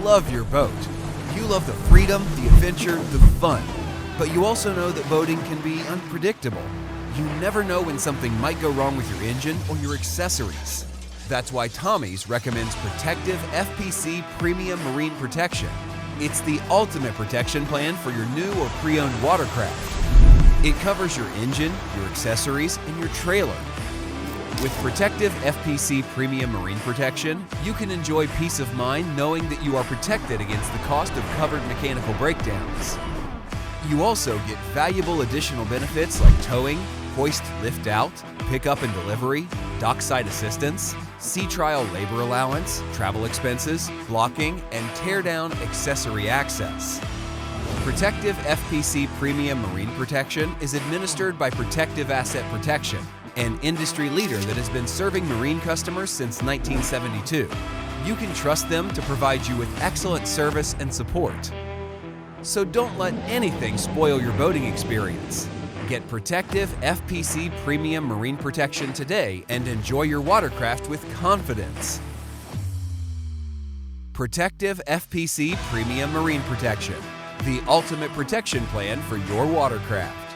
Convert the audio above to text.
love your boat. You love the freedom, the adventure, the fun. But you also know that boating can be unpredictable. You never know when something might go wrong with your engine or your accessories. That's why Tommy's recommends Protective FPC Premium Marine Protection. It's the ultimate protection plan for your new or pre-owned watercraft. It covers your engine, your accessories, and your trailer. With Protective FPC Premium Marine Protection, you can enjoy peace of mind knowing that you are protected against the cost of covered mechanical breakdowns. You also get valuable additional benefits like towing, hoist lift out, pickup and delivery, dockside assistance, sea trial labor allowance, travel expenses, blocking, and tear down accessory access. Protective FPC Premium Marine Protection is administered by Protective Asset Protection, an industry leader that has been serving marine customers since 1972. You can trust them to provide you with excellent service and support. So don't let anything spoil your boating experience. Get Protective FPC Premium Marine Protection today and enjoy your watercraft with confidence. Protective FPC Premium Marine Protection, the ultimate protection plan for your watercraft.